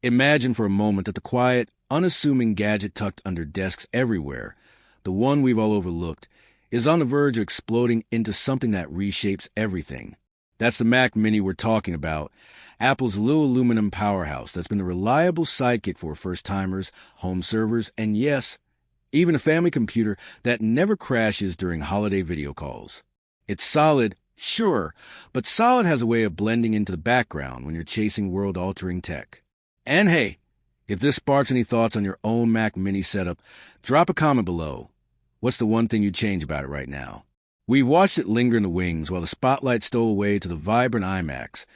Imagine for a moment that the quiet, unassuming gadget tucked under desks everywhere, the one we've all overlooked, is on the verge of exploding into something that reshapes everything. That's the Mac Mini we're talking about, Apple's little aluminum powerhouse that's been the reliable sidekick for first-timers, home servers, and yes, even a family computer that never crashes during holiday video calls. It's solid, sure, but solid has a way of blending into the background when you're chasing world-altering tech. And hey, if this sparks any thoughts on your own Mac Mini setup, drop a comment below. What's the one thing you'd change about it right now? We watched it linger in the wings while the spotlight stole away to the vibrant iMacs,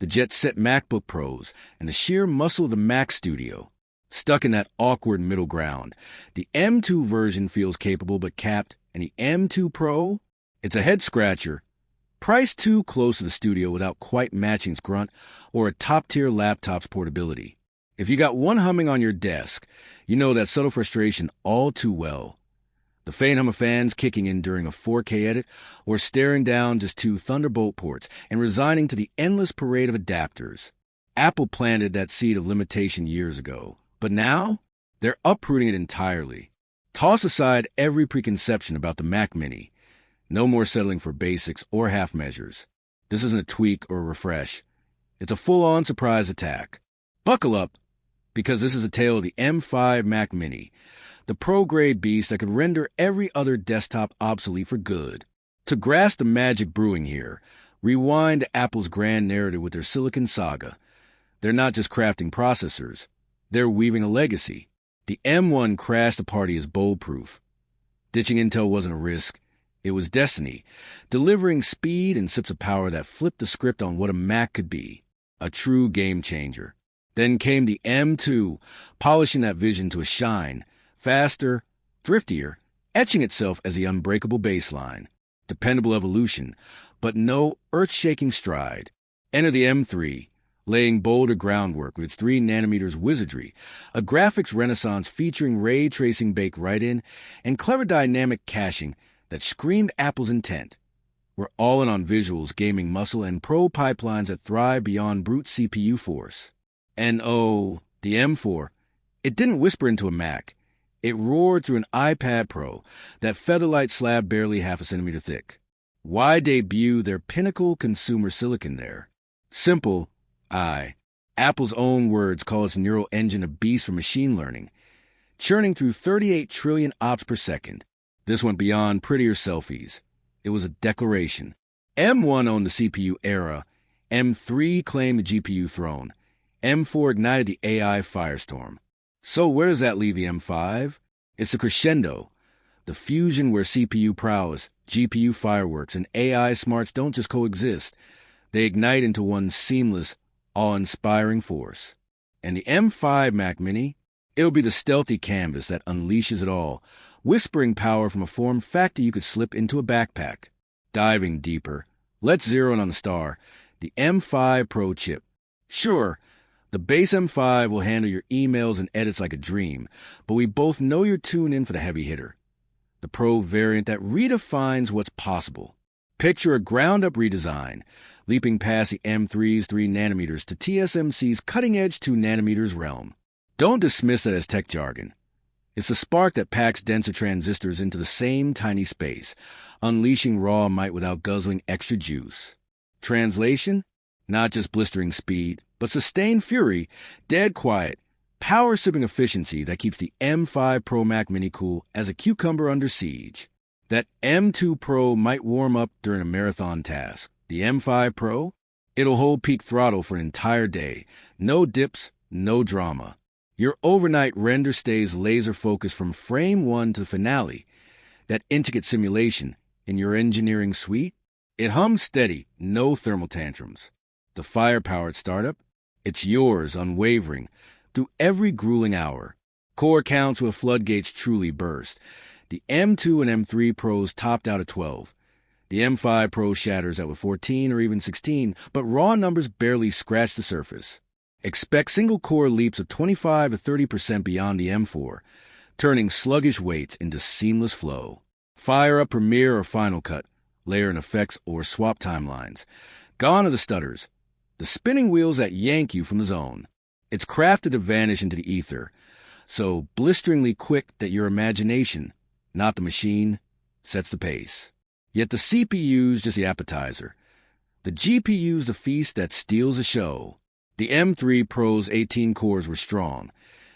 the jet-set MacBook Pros, and the sheer muscle of the Mac Studio. Stuck in that awkward middle ground, the M2 version feels capable but capped, and the M2 Pro? It's a head-scratcher. Priced too close to the Studio without quite matching its grunt or a top-tier laptop's portability. If you got one humming on your desk, you know that subtle frustration all too well. The faint hum of fans kicking in during a 4K edit, or staring down just two Thunderbolt ports and resigning to the endless parade of adapters. Apple planted that seed of limitation years ago, but now they're uprooting it entirely. Toss aside every preconception about the Mac Mini. No more settling for basics or half measures. This isn't a tweak or a refresh. It's a full-on surprise attack. Buckle up, because this is a tale of the M5 Mac Mini, the pro-grade beast that could render every other desktop obsolete for good. To grasp the magic brewing here, rewind to Apple's grand narrative with their Silicon Saga. They're not just crafting processors. They're weaving a legacy. The M1 crashed the party as bold-proof. Ditching Intel wasn't a risk. It was destiny, delivering speed and sips of power that flipped the script on what a Mac could be. A true game-changer. Then came the M2, polishing that vision to a shine. Faster, thriftier, etching itself as the unbreakable baseline. Dependable evolution, but no earth-shaking stride. Enter the M3, laying bolder groundwork with its 3nm wizardry, a graphics renaissance featuring ray tracing baked right in, and clever dynamic caching that screamed Apple's intent. We're all in on visuals, gaming muscle, and pro pipelines that thrive beyond brute CPU force. And oh, the M4. It didn't whisper into a Mac. It roared through an iPad Pro, that featherlight slab barely half a centimeter thick. Why debut their pinnacle consumer silicon there? Simple, aye. Apple's own words call its neural engine a beast for machine learning, churning through 38 trillion ops per second. This went beyond prettier selfies. It was a declaration. M1 owned the CPU era. M3 claimed the GPU throne. M4 ignited the AI firestorm. So where does that leave the M5? It's the crescendo. The fusion where CPU prowess, GPU fireworks, and AI smarts don't just coexist. They ignite into one seamless, awe-inspiring force. And the M5 Mac Mini? It'll be the stealthy canvas that unleashes it all, whispering power from a form factor you could slip into a backpack. Diving deeper, let's zero in on the star, the M5 Pro chip. Sure, the base M5 will handle your emails and edits like a dream, but we both know you're tuned in for the heavy hitter. The Pro variant that redefines what's possible. Picture a ground-up redesign, leaping past the M3's 3nm to TSMC's cutting-edge 2nm realm. Don't dismiss it as tech jargon. It's the spark that packs denser transistors into the same tiny space, unleashing raw might without guzzling extra juice. Translation? Not just blistering speed, but sustained fury, dead quiet, power-sipping efficiency that keeps the M5 Pro Mac Mini cool as a cucumber under siege. That M2 Pro might warm up during a marathon task. The M5 Pro? It'll hold peak throttle for an entire day. No dips, no drama. Your overnight render stays laser-focused from frame 1 to finale. That intricate simulation in your engineering suite? It hums steady, no thermal tantrums. The fire-powered startup? It's yours, unwavering, through every grueling hour. Core counts where floodgates truly burst. The M2 and M3 Pros topped out at 12. The M5 Pro shatters out with 14 or even 16, but raw numbers barely scratch the surface. Expect single-core leaps of 25 to 30% beyond the M4, turning sluggish weights into seamless flow. Fire up Premiere or Final Cut, layer in effects or swap timelines. Gone are the stutters, the spinning wheels that yank you from the zone. It's crafted to vanish into the ether, so blisteringly quick that your imagination, not the machine, sets the pace. Yet the CPU's just the appetizer. The GPU's the feast that steals the show. The M3 Pro's 18 cores were strong.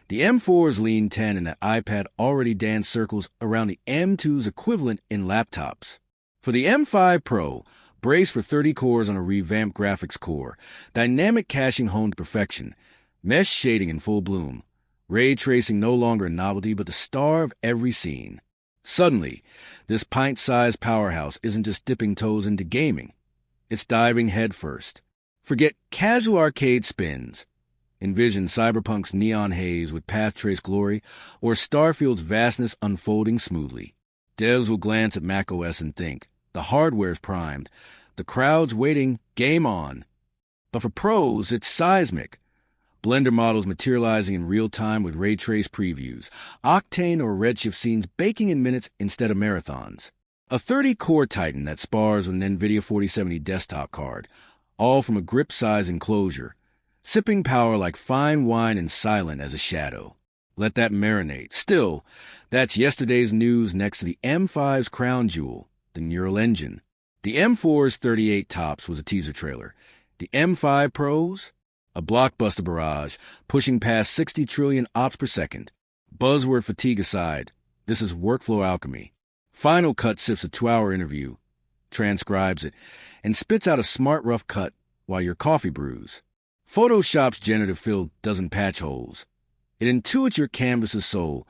The M4's lean 10 and that iPad already danced circles around the M2's equivalent in laptops. For the M5 Pro, brace for 30 cores on a revamped graphics core, dynamic caching honed to perfection, mesh shading in full bloom, ray tracing no longer a novelty but the star of every scene. Suddenly, this pint-sized powerhouse isn't just dipping toes into gaming. It's diving headfirst. Forget casual arcade spins. Envision Cyberpunk's neon haze with path trace glory or Starfield's vastness unfolding smoothly. Devs will glance at macOS and think, the hardware's primed, the crowd's waiting, game on. But for pros, it's seismic. Blender models materializing in real time with ray trace previews, Octane or Redshift scenes baking in minutes instead of marathons. A 30-core Titan that spars with an NVIDIA 4070 desktop card, all from a grip-size enclosure, sipping power like fine wine and silent as a shadow. Let that marinate. Still, that's yesterday's news next to the M5's crown jewel, the Neural Engine. The M4's 38 tops was a teaser trailer. The M5 Pros? A blockbuster barrage, pushing past 60 trillion ops per second. Buzzword fatigue aside, this is workflow alchemy. Final Cut sifts a 2-hour interview, transcribes it, and spits out a smart rough cut while your coffee brews. Photoshop's generative fill doesn't patch holes. It intuits your canvas's soul,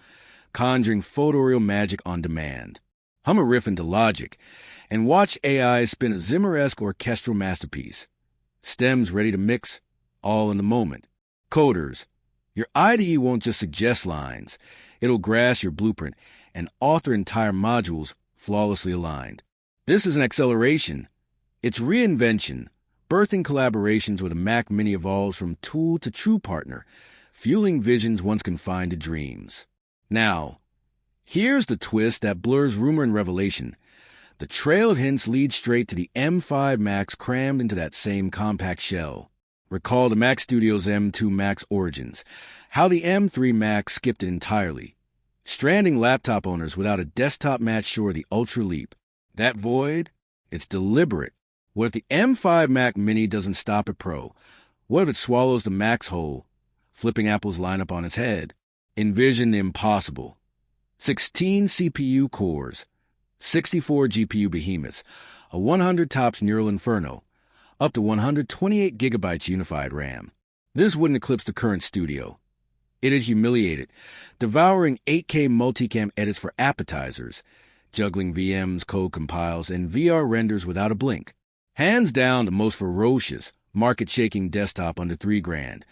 conjuring photoreal magic on demand. Hum a riff into Logic, and watch AI spin a Zimmer-esque orchestral masterpiece. Stems ready to mix, all in the moment. Coders, your IDE won't just suggest lines. It'll grasp your blueprint and author entire modules flawlessly aligned. This is an acceleration. It's reinvention. Birthing collaborations where the Mac Mini evolves from tool to true partner, fueling visions once confined to dreams. Now, here's the twist that blurs rumor and revelation. The trail of hints leads straight to the M5 Max crammed into that same compact shell. Recall the Mac Studio's M2 Max origins, how the M3 Max skipped it entirely, stranding laptop owners without a desktop match short of the Ultra Leap. That void? It's deliberate. What if the M5 Mac Mini doesn't stop at Pro? What if it swallows the Max whole, flipping Apple's lineup on its head? Envision the impossible. 16 CPU cores, 64 GPU behemoths, a 100 TOPS Neural Inferno, up to 128 gigabytes unified RAM. This wouldn't eclipse the current Studio. It'd humiliate it, devouring 8K multicam edits for appetizers, juggling VMs, code compiles, and VR renders without a blink. Hands down the most ferocious, market-shaking desktop under $3,000.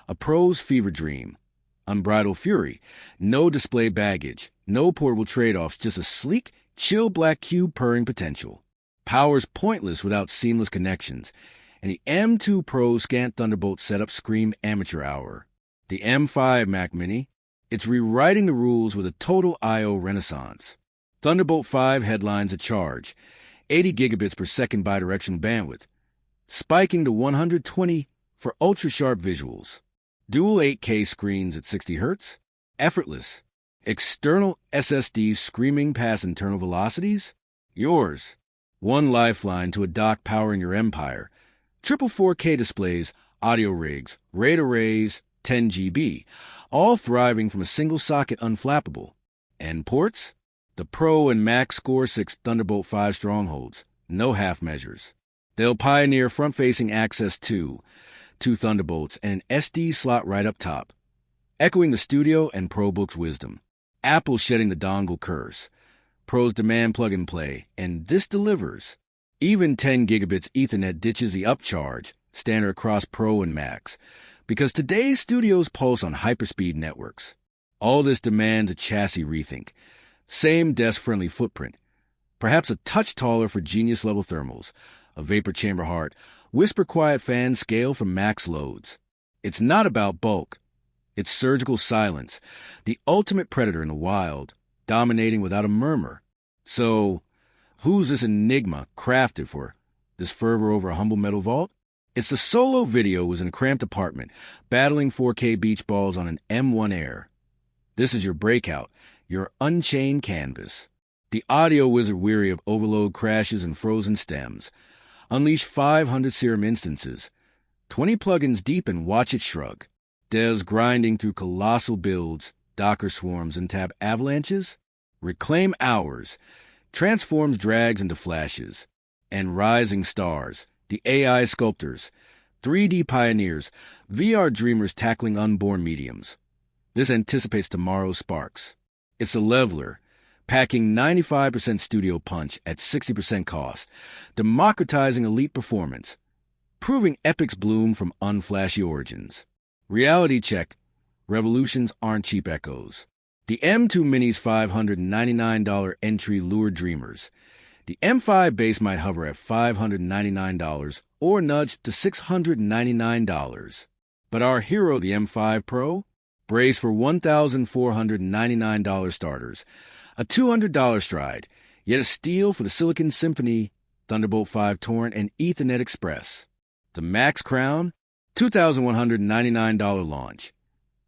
A pro's fever dream. Unbridled fury. No display baggage. No portable trade-offs. Just a sleek, chill black cube purring potential. Power's pointless without seamless connections. And the M2 Pro scant Thunderbolt setup scream amateur hour. The M5 Mac Mini? It's rewriting the rules with a total I/O renaissance. Thunderbolt 5 headlines a charge. 80 gigabits per second bidirectional bandwidth, spiking to 120 for ultra-sharp visuals. Dual 8K screens at 60 Hz, effortless. External SSDs screaming past internal velocities? Yours. One lifeline to a dock powering your empire. Triple 4K displays, audio rigs, RAID arrays, 10 GB, all thriving from a single socket unflappable. And ports? The Pro and Max Core 6 Thunderbolt 5 strongholds. No half measures. They'll pioneer front-facing access to 2 Thunderbolts and an SD slot right up top, echoing the Studio and ProBook's wisdom. Apple shedding the dongle curse. Pros demand plug-and-play, and this delivers. Even 10 gigabits Ethernet ditches the upcharge, standard across Pro and Max, because today's studios pulse on hyperspeed networks. All this demands a chassis rethink. Same desk-friendly footprint. Perhaps a touch taller for genius-level thermals, a vapor chamber heart, whisper-quiet fan scale for max loads. It's not about bulk. It's surgical silence, the ultimate predator in the wild, dominating without a murmur. So, who's this enigma crafted for? This fervor over a humble metal vault? It's the solo video was in a cramped apartment, battling 4K beach balls on an M1 Air. This is your breakout, your unchained canvas. The audio wizard weary of overload crashes and frozen stems. Unleash 500 serum instances, 20 plugins deep and watch it shrug. Devs grinding through colossal builds, Docker swarms and tab avalanches. Reclaim hours, transforms drags into flashes. And rising stars, the AI sculptors, 3D pioneers, VR dreamers tackling unborn mediums. This anticipates tomorrow's sparks. It's a leveler, packing 95% studio punch at 60% cost, democratizing elite performance, proving epics bloom from unflashy origins. Reality check, revolutions aren't cheap echoes. The M2 Mini's $599 entry lured dreamers. The M5 base might hover at $599 or nudge to $699. But our hero, the M5 Pro, brace for $1,499 starters, a $200 stride, yet a steal for the Silicon Symphony, Thunderbolt 5 Torrent, and Ethernet Express. The Max Crown, $2,199 launch.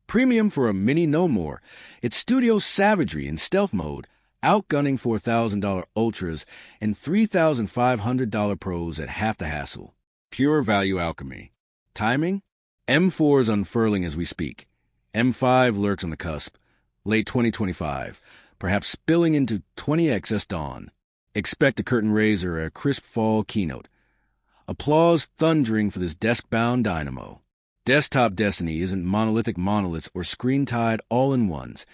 Premium for a Mini no more. It's studio savagery in stealth mode, outgunning $4,000 Ultras and $3,500 Pros at half the hassle. Pure value alchemy. Timing? M4 is unfurling as we speak. M5 lurks on the cusp. Late 2025, perhaps spilling into 20XS dawn. Expect a curtain raiser, a crisp fall keynote. Applause thundering for this desk-bound dynamo. Desktop destiny isn't monolithic monoliths or screen-tied all-in-ones.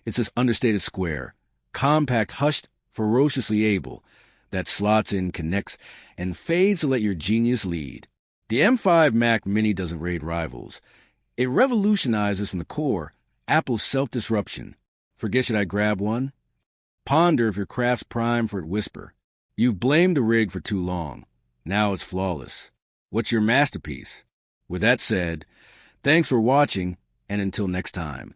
It's this understated square, compact, hushed, ferociously able, that slots in, connects, and fades to let your genius lead. The M5 Mac Mini doesn't raid rivals. It revolutionizes from the core Apple's self-disruption. Forget should I grab one? Ponder if your craft's primed for it whisper. You've blamed the rig for too long. Now it's flawless. What's your masterpiece? With that said, thanks for watching, and until next time.